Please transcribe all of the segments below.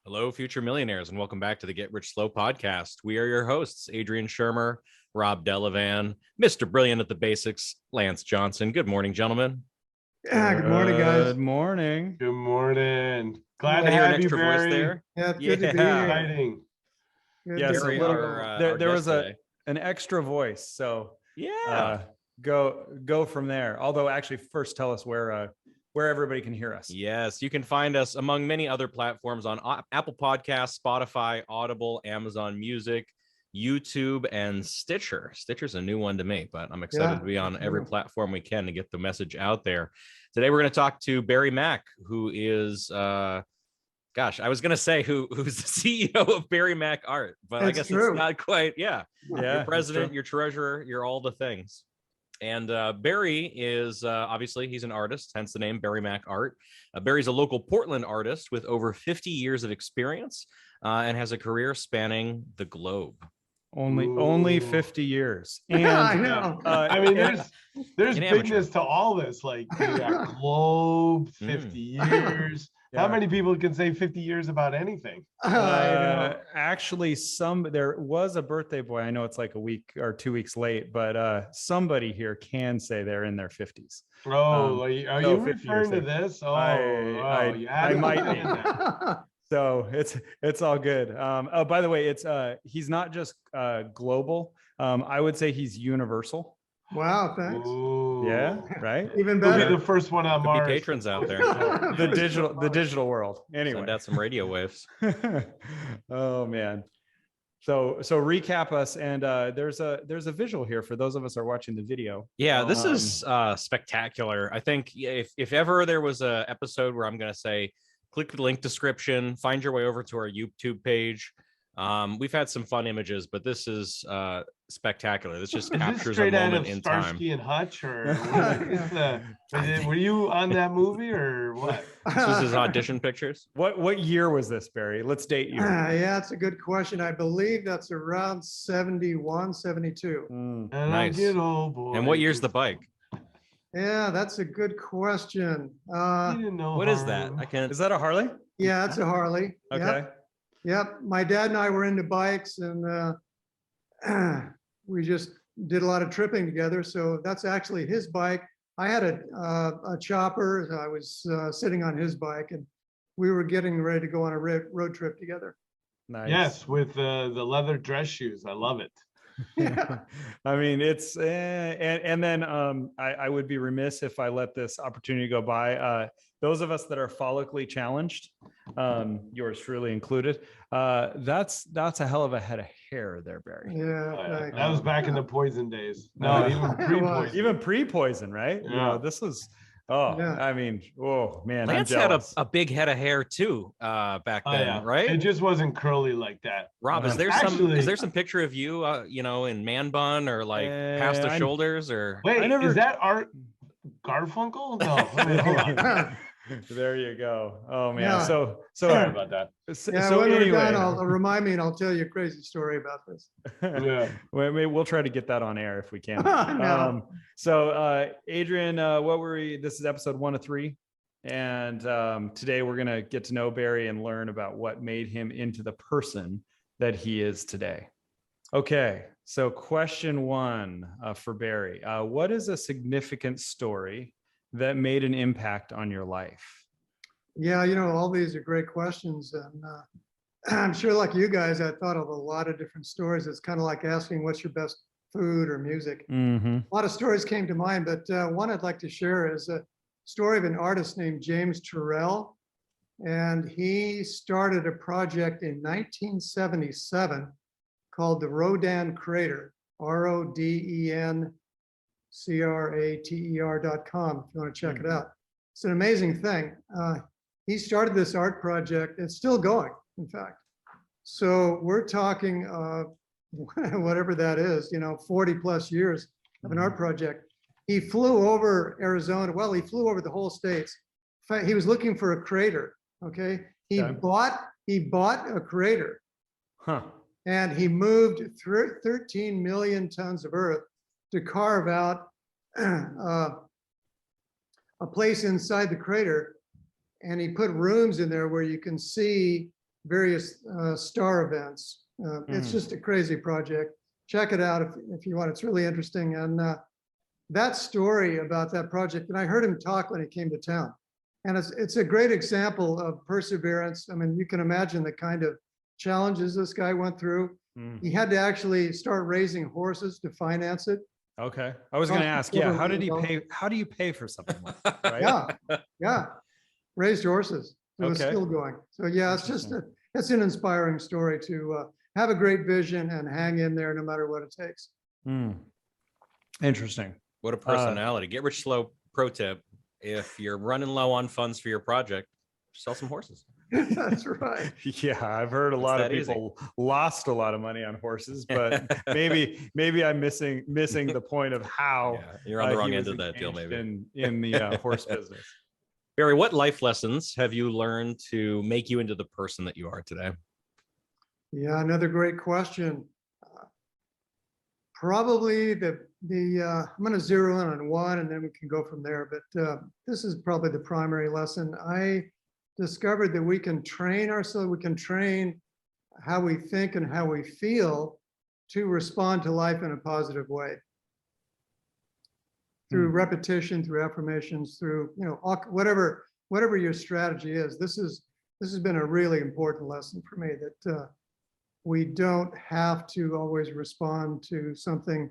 Hello, future millionaires, and welcome back to the Get Rich Slow podcast. We are your hosts, Adrian Shermer, Rob Delavan, Mr. Brilliant at the Basics, Lance Johnson. Good morning, gentlemen. Yeah, good morning, guys. Good morning. Good morning. Glad I to hear an have you, extra voice Barry. there. Yeah, it's good to be here. Exciting. Good Yes, to Barry, see little- you. our there guest was today. an extra voice, so Yeah. go from there. Although, actually, first tell us where everybody can hear us. Yes, you can find us among many other platforms on Apple Podcasts, Spotify, Audible, Amazon Music, YouTube, and Stitcher. Stitcher's a new one to me, but I'm excited to be on every platform we can to get the message out there. Today, we're going to talk to Barry Mack, who is, I was going to say who's the CEO of Barrymackart, but I guess it's not quite. Yeah, you're president, you're treasurer, you're all the things. And Barry is obviously he's an artist, hence the name Barrymackart. Barry's a local Portland artist with over 50 years of experience and has a career spanning the globe. Only 50 years. And I know. I mean, there's An bigness amateur. to all this. Like, you got globe, 50 years. Yeah. How many people can say 50 years about anything? I know. Actually, there was a birthday boy. I know it's like a week or 2 weeks late, but somebody here can say they're in their 50s. Oh, are you 50 referring to years this? Oh, you had I to might say be. that. So it's all good. Oh, by the way, he's not just global. I would say he's universal. Wow, thanks. Ooh. Yeah, right. Even We'll be better. the first one on Could be Mars. patrons out there. The digital world. Send Anyway, out some radio waves. oh man. So recap us, and there's a visual here for those of us who are watching the video. Yeah, this is spectacular. I think if ever there was a episode where I'm going to say, click the link description, find your way over to our YouTube page. We've had some fun images, but this is spectacular. This just Is this captures a straight out moment of in time. Starsky and Hutch, or were you on that movie, or what? This was his audition pictures. What year was this, Barry? Let's date you. Yeah, it's a good question. I believe that's around 71, 72. And Nice. I get old boy. And what year's the bike? Yeah, that's a good question. You didn't know What is that? harm. I can't. Is that a Harley? Yeah, it's a Harley. Okay. Yep. My dad and I were into bikes, and we just did a lot of tripping together. So that's actually his bike. I had a chopper. I was sitting on his bike, and we were getting ready to go on a road trip together. Nice. Yes, with the leather dress shoes. I love it. Yeah. I mean, it's and then I would be remiss if I let this opportunity go by. Those of us that are follically challenged, yours truly included, that's a hell of a head of hair there, Barry. Yeah. thanks. That was back in the poison days. No, even pre-poison. Even pre-poison, right? Yeah. You know, this was. Oh, Yeah. I mean, oh man, Lance I'm had jealous. a big head of hair too back Oh, then, yeah. right? It just wasn't curly like that. Rob, is there Actually- some picture of you, in man bun or like past the shoulders or? Wait, never- is that Art Garfunkel? No, wait, hold on. There you go. Oh man. Yeah. So Sorry about that. Yeah, so when we're anyway, done, I'll remind me and I'll tell you a crazy story about this. Yeah. we'll try to get that on air if we can. No. So Adrian, this is episode 1 of 3. And today we're going to get to know Barry and learn about what made him into the person that he is today. Okay. So question 1 for Barry, what is a significant story that made an impact on your life? Yeah, all these are great questions. And I'm sure like you guys, I thought of a lot of different stories. It's kind of like asking what's your best food or music. Mm-hmm. A lot of stories came to mind, but one I'd like to share is a story of an artist named James Turrell. And he started a project in 1977 called the Rodin Crater, RODENCRATER.com, if you want to check it out. It's an amazing thing. He started this art project. It's still going, in fact. So we're talking whatever that is, 40 plus years of an art project. He flew over Arizona. Well, he flew over the whole states. In fact, he was looking for a crater. Okay. He bought a crater. Huh. And he moved 13 million tons of earth to carve out a place inside the crater. And he put rooms in there where you can see various star events. It's just a crazy project. Check it out if you want. It's really interesting. And that story about that project, and I heard him talk when he came to town. And it's a great example of perseverance. I mean, you can imagine the kind of challenges this guy went through. He had to actually start raising horses to finance it. Okay. I was going to ask, yeah, how did he pay? How do you pay for something like that? Right? Yeah. Raised horses. It was Okay. still going. So yeah, it's an inspiring story to have a great vision and hang in there no matter what it takes. Interesting. What a personality. Get rich slow pro tip. If you're running low on funds for your project, sell some horses. That's right. Yeah, I've heard a lot of people lost a lot of money on horses, but maybe I'm missing the point of how you're on the wrong end of that deal, maybe in the horse business. Barry, what life lessons have you learned to make you into the person that you are today? Yeah, another great question. Probably I'm going to zero in on one, and then we can go from there. But this is probably the primary lesson. I discovered that we can train ourselves. We can train how we think and how we feel to respond to life in a positive way. Through repetition, through affirmations, through whatever your strategy is. This has been a really important lesson for me, that we don't have to always respond to something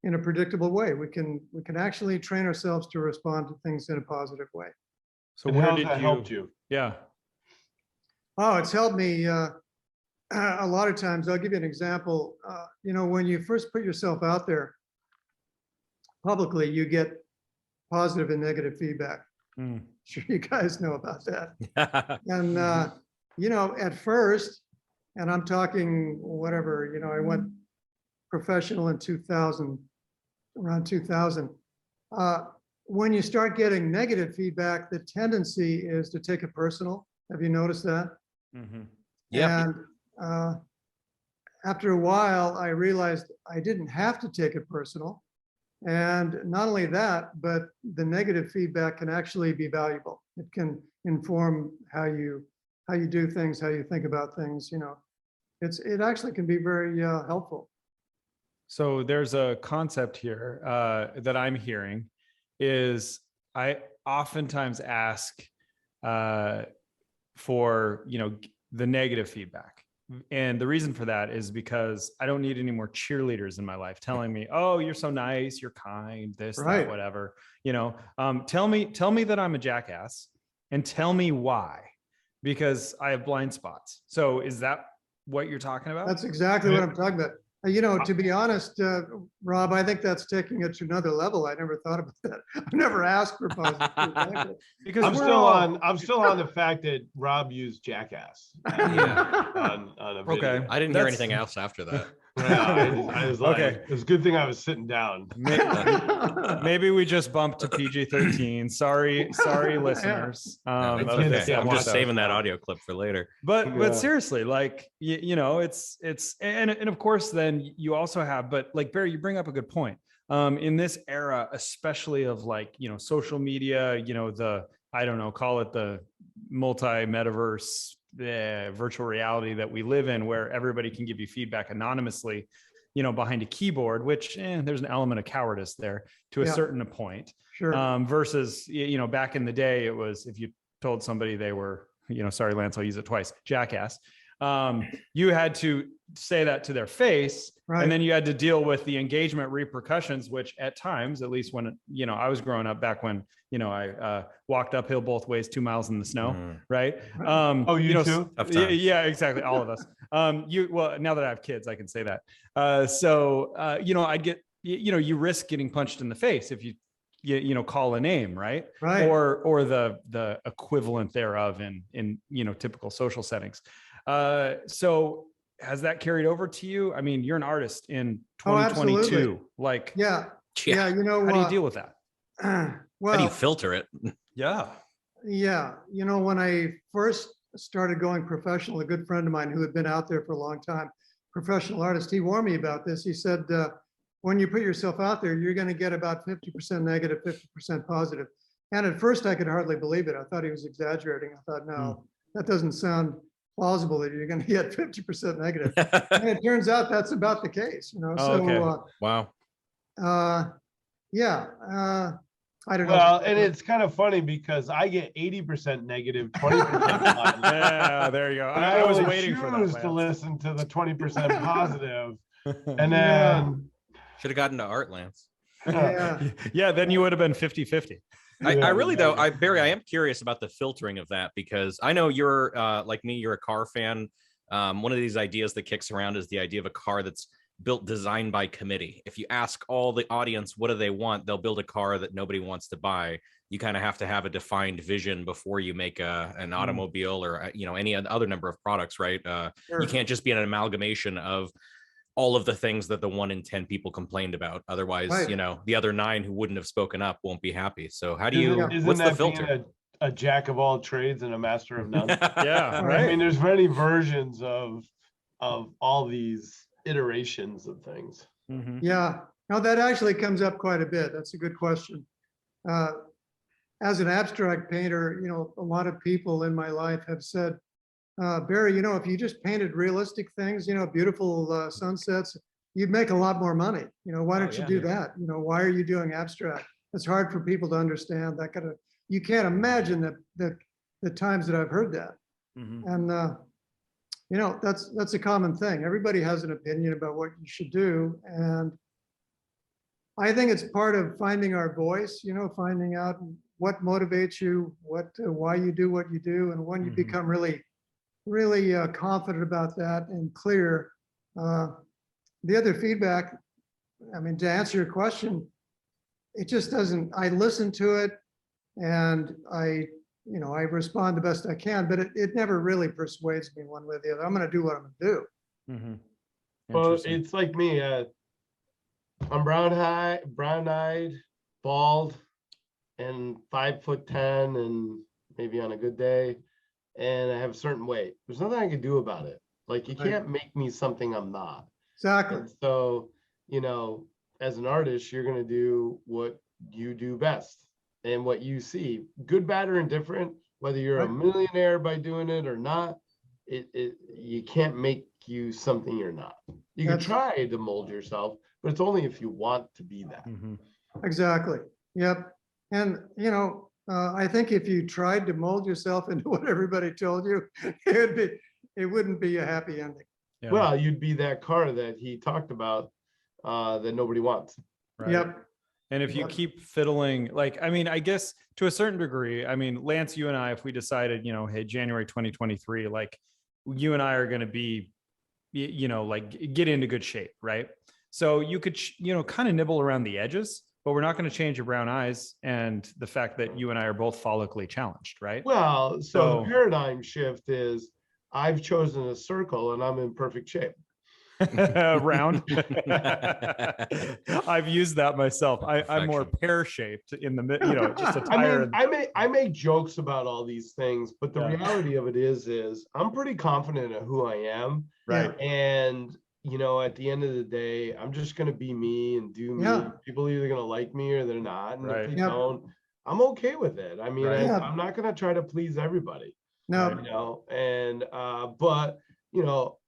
in a predictable way. We can actually train ourselves to respond to things in a positive way. So And where how's did that helped you? Yeah. Oh, it's helped me a lot of times. I'll give you an example. When you first put yourself out there publicly, you get positive and negative feedback. Sure, you guys know about that. And at first, and I'm talking whatever, I went professional in 2000, around 2000. When you start getting negative feedback, the tendency is to take it personal. Have you noticed that? Yeah. And after a while, I realized I didn't have to take it personal. And not only that, but the negative feedback can actually be valuable. It can inform how you do things, how you think about things. It actually can be very helpful. So there's a concept here that I'm hearing is I oftentimes ask for, the negative feedback. And the reason for that is because I don't need any more cheerleaders in my life telling me, oh, you're so nice, you're kind, this, that, whatever, tell me that I'm a jackass and tell me why, because I have blind spots. So is that what you're talking about? That's exactly what I'm talking about. To be honest, Rob, I think that's taking it to another level. I never thought about that. I've never asked for positive feedback. Because I'm still on the fact that Rob used jackass on a video. Okay. I didn't hear anything else after that. I was like, okay. It was a good thing I was sitting down. Maybe we just bumped to PG-13. Sorry, listeners. I'm just saving that audio clip for later. But seriously, like it's and of course then you also have, but like Barry, you bring up a good point. In this era, especially of social media, call it the multi-metaverse virtual reality that we live in, where everybody can give you feedback anonymously, behind a keyboard, which there's an element of cowardice there to a certain point. Sure. Versus, back in the day, it was if you told somebody they were, sorry, Lance, I'll use it twice, jackass. You had to say that to their face, and then you had to deal with the engagement repercussions, which at times, at least when I was growing up, back when I walked uphill both ways 2 miles in the snow, right? You too? Yeah, exactly, all of us. Well, now that I have kids, I can say that. I'd get you risk getting punched in the face if you call a name, right? Or the equivalent thereof in typical social settings. So has that carried over to you? I mean, you're an artist in 2022. Yeah. How do you deal with that? Well, how do you filter it? Yeah. When I first started going professional, a good friend of mine who had been out there for a long time, professional artist, he warned me about this. He said, when you put yourself out there, you're going to get about 50% negative, 50% positive. And at first I could hardly believe it. I thought he was exaggerating. I thought, no, that doesn't sound plausible that you're going to get 50% negative. And it turns out that's about the case, you know. Oh, So, okay. Wow. yeah, I don't know. Well, and it's kind of funny because I get 80% negative, 20% positive. Yeah, there you go. But I was only waiting for choose that. to Lance. listen to the 20% positive, and Yeah. then Should have gotten to art, Lance. Yeah. Yeah, then you would have been 50-50. I really though, Barry, I am curious about the filtering of that, because I know you're like me, you're a car fan. One of these ideas that kicks around is the idea of a car that's built, designed by committee. If you ask all the audience what do they want, they'll build a car that nobody wants to buy. You kind of have to have a defined vision before you make an automobile or any other number of products, right? Sure. You can't just be an amalgamation of all of the things that the 1 in 10 people complained about. Otherwise, Right. the other 9 who wouldn't have spoken up won't be happy. So how do isn't what's the that being filter? a jack of all trades and a master of none? Yeah, I right. mean, there's many versions of all these iterations of things. Mhm. Yeah, now that actually comes up quite a bit. That's a good question. As an abstract painter, a lot of people in my life have said, Barry, if you just painted realistic things, beautiful sunsets, you'd make a lot more money. Why don't you do that? Why are you doing abstract? It's hard for people to understand that kind of, you can't imagine the times that I've heard that. Mhm. And, that's a common thing. Everybody has an opinion about what you should do. And I think it's part of finding our voice, finding out what motivates you, why you do what you do. And when you Mhm. become really confident about that and clear. The other feedback, I mean, to answer your question, it just doesn't, I listen to it and I respond the best I can, but it never really persuades me one way or the other. I'm going to do what I'm going to do. Mhm. Well, Interesting. it's like me. I'm brown-eyed, bald, and 5'10", and maybe on a good day, and I have a certain weight. There's nothing I can do about it. Like, you Right. can't make me something I'm not. Exactly. And so, as an artist, you're going to do what you do best and what you see, good, bad, or indifferent, whether you're a Right. millionaire by doing it or not. You can't make you something you're not. You can That's- try to mold yourself, but it's only if you want to be that. Mhm. Exactly. Yep. And, I think if you tried to mold yourself into what everybody told you, it wouldn't be a happy ending. Yeah. Well, you'd be that car that he talked about that nobody wants. Right. Yep. And if you Yep. keep fiddling, like, I mean, I guess to a certain degree, I mean, Lance, you and I, if we decided, hey, January 2023, like you and I are going to be, like get into good shape, right? So you could, kind of nibble around the edges, but we're not going to change your brown eyes and the fact that you and I are both follically challenged, right? Well, so So- the paradigm shift is I've chosen a circle and I'm in perfect shape. Round. I've used that myself. I'm more Perfection. pear-shaped in the middle, just a tire. I make jokes about all these things, but the Yeah. reality of it is I'm pretty confident of who I am. Right. And at the end of the day, I'm just gonna be me and do me. Yeah. People are either gonna like me or they're not. And Right. if they Yep. don't, I'm okay with it. I mean, Right. Yeah. I'm not gonna try to please everybody. No. And but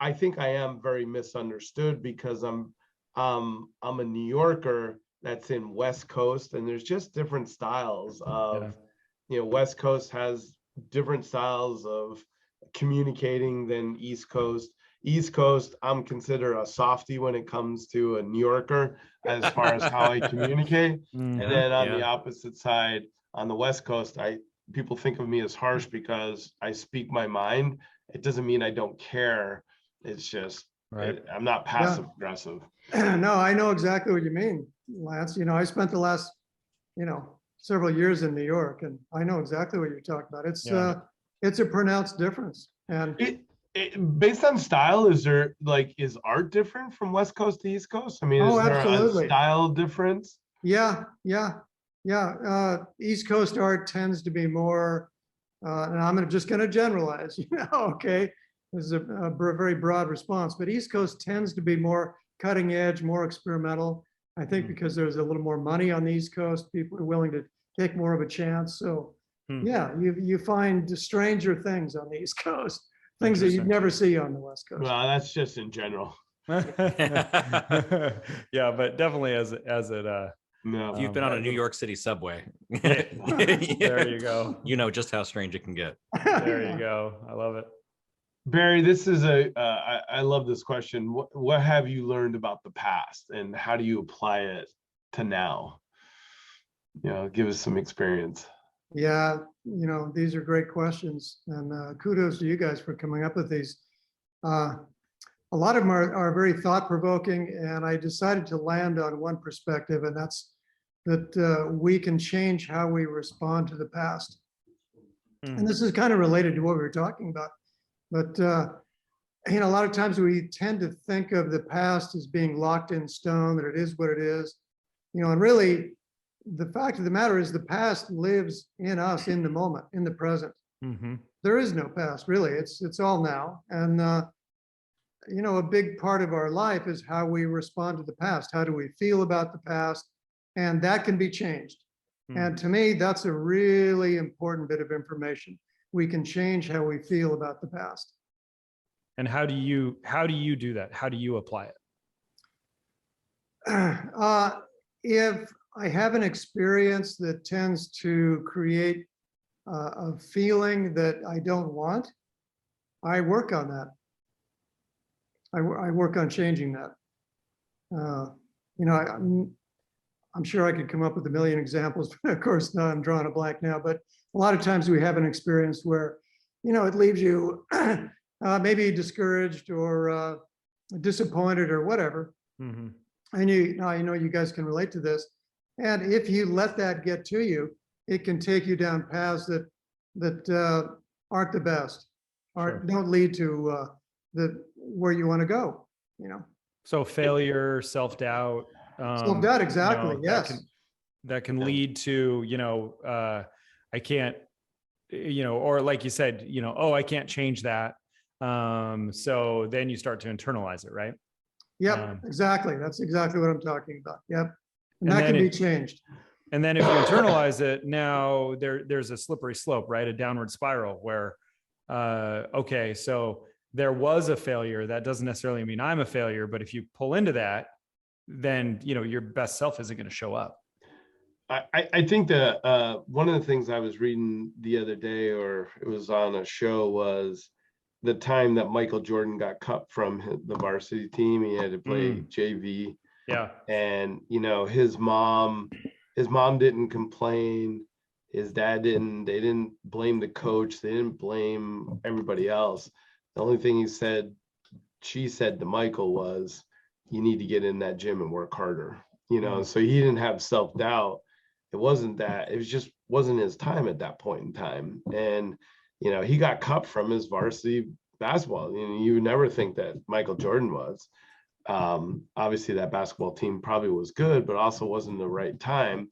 I think I am very misunderstood because I'm a New Yorker that's in West Coast, and there's just different styles of West Coast has different styles of communicating than East Coast. East Coast, I'm considered a softie when it comes to a New Yorker as far as how I communicate. Mhm. And then on the Yeah. opposite side, on the West Coast, people think of me as harsh because I speak my mind. It doesn't mean I don't care. It's just Right. I'm not passive aggressive. No, I know exactly what you mean, Lance. I spent the last, several years in New York, and I know exactly what you're talking about. It's a pronounced difference. And Based on style, is art different from West Coast to East Coast? I mean, is there absolutely. a style difference? yeah. East Coast art tends to be more, and I'm just going to generalize, okay. This is a very broad response, but East Coast tends to be more cutting edge, more experimental. I think because there's a little more money on the East Coast, people are willing to take more of a chance. So yeah, you find stranger things on the East Coast things that you'd Interesting. never see on the West Coast. Well, that's just in general. Yeah, but definitely as it No. If you've been on a New York City subway, there you go. You know just how strange it can get. There you go. I love it. Barry, this is I love this question. What have you learned about the past and how do you apply it to now? Give us some experience. Yeah, these are great questions, and kudos to you guys for coming up with these. A lot of them are very thought-provoking, and I decided to land on one perspective, and that's that we can change how we respond to the past. And this is kind of related to what we were talking about. But a lot of times we tend to think of the past as being locked in stone, that it is what it is. And really, the fact of the matter is the past lives in us in the moment, in the present. Mm-hmm. There is no past, really. It's all now. And a big part of our life is how we respond to the past. How do we feel about the past? And that can be changed. And to me, that's a really important bit of information. We can change how we feel about the past. And how do you do that? How do you apply it? If I have an experience that tends to create a feeling that I don't want, I work on that. I work on changing that. I'm sure I could come up with a million examples, but of course, no, I'm drawing a blank now. But a lot of times we have an experience where, it leaves you maybe discouraged or disappointed or whatever. Mm-hmm. And I know you guys can relate to this. And if you let that get to you, it can take you down paths that aren't the best, don't lead to where you want to go. So failure, self-doubt. Self-doubt, exactly. Yes. That can lead to, I can't, or like you said, oh, I can't change that. So then you start to internalize it, right? Yep, exactly. That's exactly what I'm talking about. Yep. And that can be changed. And then if you internalize it, now there's a slippery slope, right? A downward spiral where, okay, so there was a failure. That doesn't necessarily mean I'm a failure, but if you pull into that, then, your best self isn't going to show up. I think that one of the things I was reading the other day, or it was on a show, was the time that Michael Jordan got cut from the varsity team. He had to play JV. Yeah. And, his mom didn't complain. His dad didn't. They didn't blame the coach. They didn't blame everybody else. The only thing she said to Michael was, you need to get in that gym and work harder. So he didn't have self-doubt. It wasn't that. It just wasn't his time at that point in time. And, he got cut from his varsity basketball. You would never think that Michael Jordan was. Obviously, that basketball team probably was good, but also wasn't the right time.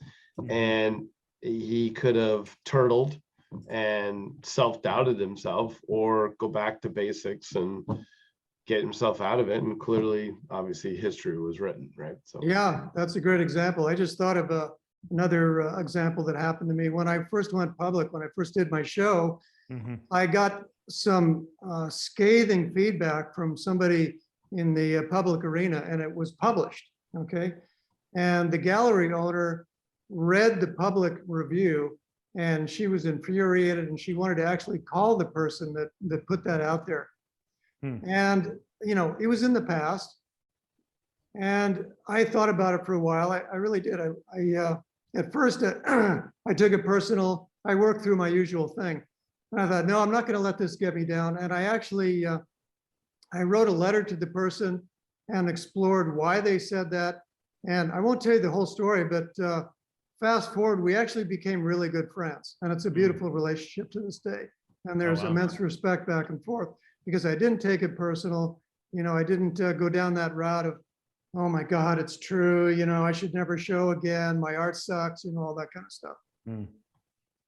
And he could have turtled and self-doubted himself, or go back to basics and get himself out of it. And clearly, obviously, history was written, right? So yeah, that's a great example. I just thought of another example that happened to me when I first went public. When I first did my show, I got some scathing feedback from somebody in the public arena, and it was published. Okay, and the gallery owner read the public review, and she was infuriated, and she wanted to actually call the person that put that out there. And it was in the past, and I thought about it for a while. I really did. I at first I took it personal. I worked through my usual thing, and I thought, no, I'm not going to let this get me down. And I actually I wrote a letter to the person and explored why they said that. And I won't tell you the whole story, but fast forward, we actually became really good friends, and it's a beautiful relationship to this day. And there's immense respect back and forth, because I didn't take it personal. I didn't go down that route of, oh my God, it's true. I should never show again. My art sucks, all that kind of stuff.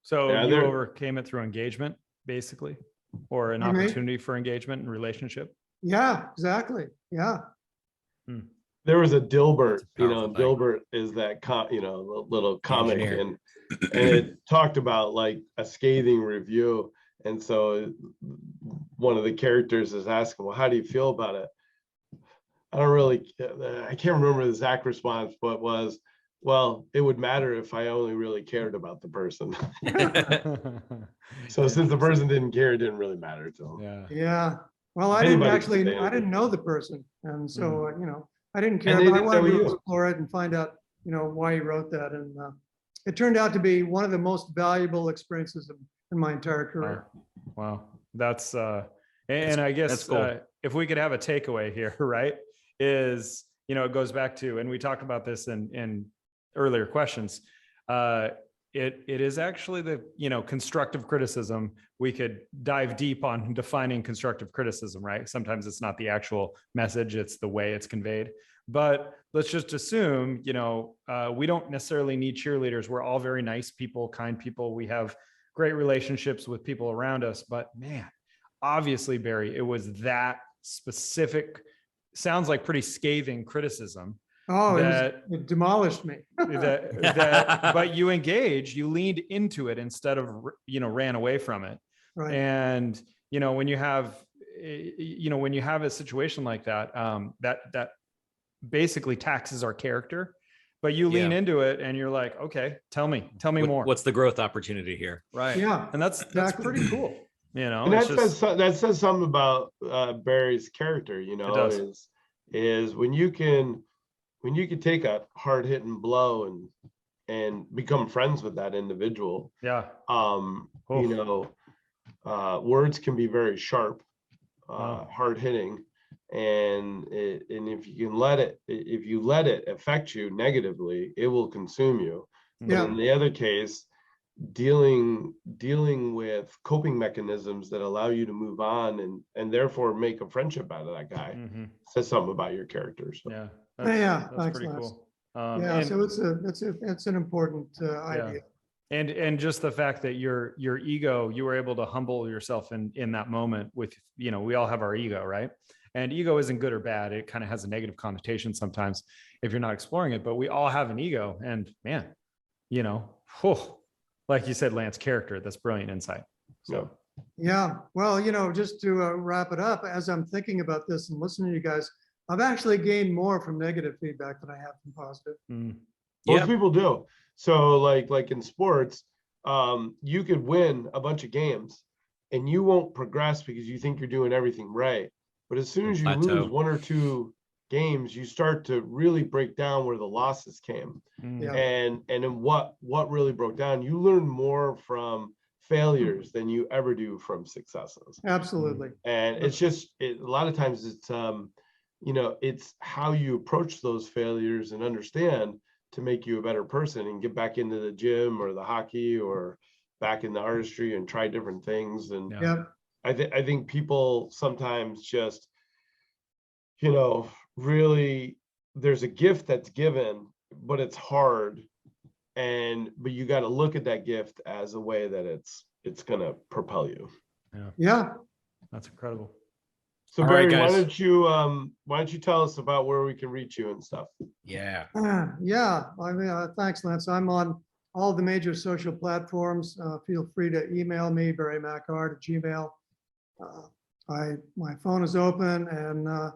So you overcame it through engagement, basically, or an opportunity for engagement and relationship. Yeah, exactly. Yeah. There was a Dilbert, Dilbert is that, little comic, and it talked about like a scathing review. And so one of the characters is asking, well, how do you feel about it? I can't remember the exact response, but was, well, it would matter if I only really cared about the person. So since the person didn't care, it didn't really matter to him. Yeah. Yeah. Well, I Anybody can say I it. didn't know the person. And so, you know, I didn't care, And they but I didn't know wanted to you. explore it and find out, you know, why he wrote that. And it turned out to be one of the most valuable experiences in my entire career. Wow. That's and I guess that's cool. If we could have a takeaway here, right, is, you know, it goes back to, and we talked about this in earlier questions. It is actually the, you know, constructive criticism. We could dive deep on defining constructive criticism, right? Sometimes it's not the actual message, it's the way it's conveyed. But let's just assume, you know, we don't necessarily need cheerleaders. We're all very nice people, kind people. We have great relationships with people around us. But man, obviously, Barry, it was that specific, sounds like pretty scathing criticism. Oh, that it demolished me. but you engaged, you leaned into it instead of, you know, ran away from it. Right. And, you know, when you have a situation like that, that basically taxes our character, but you lean into it and you're like, okay, tell me more. What's the growth opportunity here? Right. Yeah. And that's pretty cool. You know, And that says something about Barry's character, you know, is when you can take a hard hitting blow and become friends with that individual. Yeah. You know, words can be very sharp, hard hitting, and if you let it affect you negatively, it will consume you. Yeah. But in the other case, dealing with coping mechanisms that allow you to move on and therefore make a friendship out of that guy says something about your character. So. Yeah. That's pretty cool. So it's an important idea. And just the fact that your ego, you were able to humble yourself in that moment with, you know, we all have our ego, right? And ego isn't good or bad. It kind of has a negative connotation sometimes if you're not exploring it, but we all have an ego. And man, you know, like you said, Lance, character, that's brilliant insight. So yeah. Well, you know, just to wrap it up, as I'm thinking about this and listening to you guys, I've actually gained more from negative feedback than I have from positive. Most people do. So like in sports, you could win a bunch of games and you won't progress because you think you're doing everything right. But as soon as you lose one or two games, you start to really break down where the losses came. Yeah. And in what really broke down, you learn more from failures than you ever do from successes. Absolutely. And it's just a lot of times it's you know, it's how you approach those failures and understand to make you a better person and get back into the gym or the hockey or back in the artistry and try different things. And I think people sometimes just, you know, really, there's a gift that's given, but it's hard. But you got to look at that gift as a way that it's going to propel you. Yeah. That's incredible. So All Barry, right, guys. why don't you tell us about where we can reach you and stuff? Yeah. I mean, thanks, Lance. I'm on all the major social platforms. Feel free to email me, Barrymackart at Gmail. My phone is open, and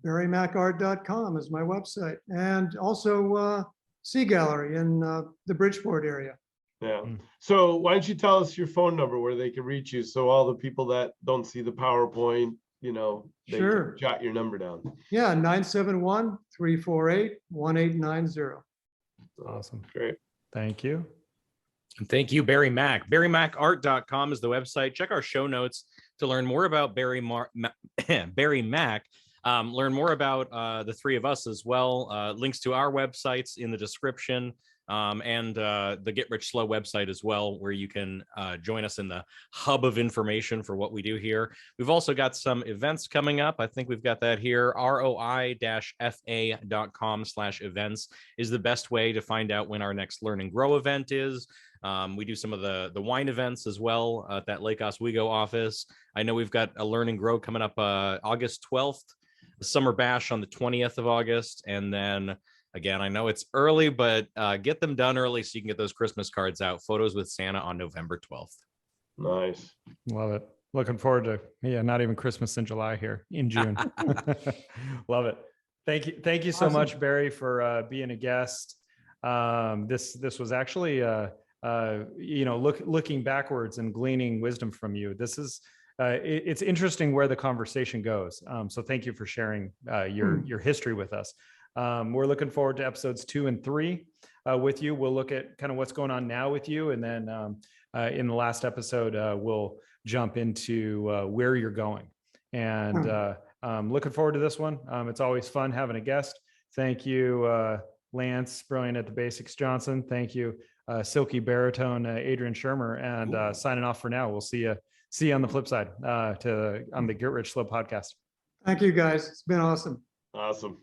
barrymackart.com is my website, and also Sea Gallery in the Bridgeport area. Yeah. So why don't you tell us your phone number where they can reach you, so all the people that don't see the PowerPoint, you know, they can jot your number down. Yeah, 971-348-1890. Awesome. Great. Thank you. And thank you, Barry Mack. Barrymackart.com is the website. Check our show notes to learn more about Barry Mack. Learn more about the three of us as well. Links to our websites in the description. And the Get Rich Slow website as well, where you can join us in the hub of information for what we do here. We've also got some events coming up. I think we've got that here. ROI-FA.com/events is the best way to find out when our next Learn and Grow event is. We do some of the wine events as well at that Lake Oswego office. I know we've got a Learn and Grow coming up August 12th, the Summer Bash on the 20th of August, and then again, I know it's early, but get them done early so you can get those Christmas cards out. Photos with Santa on November 12th. Nice. Love it. Looking forward to, not even Christmas in July here in June. Love it. Thank you. Thank you so Awesome. much, Barry, for being a guest. This was actually, looking backwards and gleaning wisdom from you. This is, it's interesting where the conversation goes. So thank you for sharing your history with us. We're looking forward to episodes 2 and 3 with you. We'll look at kind of what's going on now with you. And then in the last episode, we'll jump into where you're going. And looking forward to this one. It's always fun having a guest. Thank you, Lance, Brilliant at the Basics Johnson. Thank you, Silky Baritone, Adrian Shermer. And signing off for now. We'll see you on the flip side on the Get Rich Slow podcast. Thank you, guys. It's been awesome. Awesome.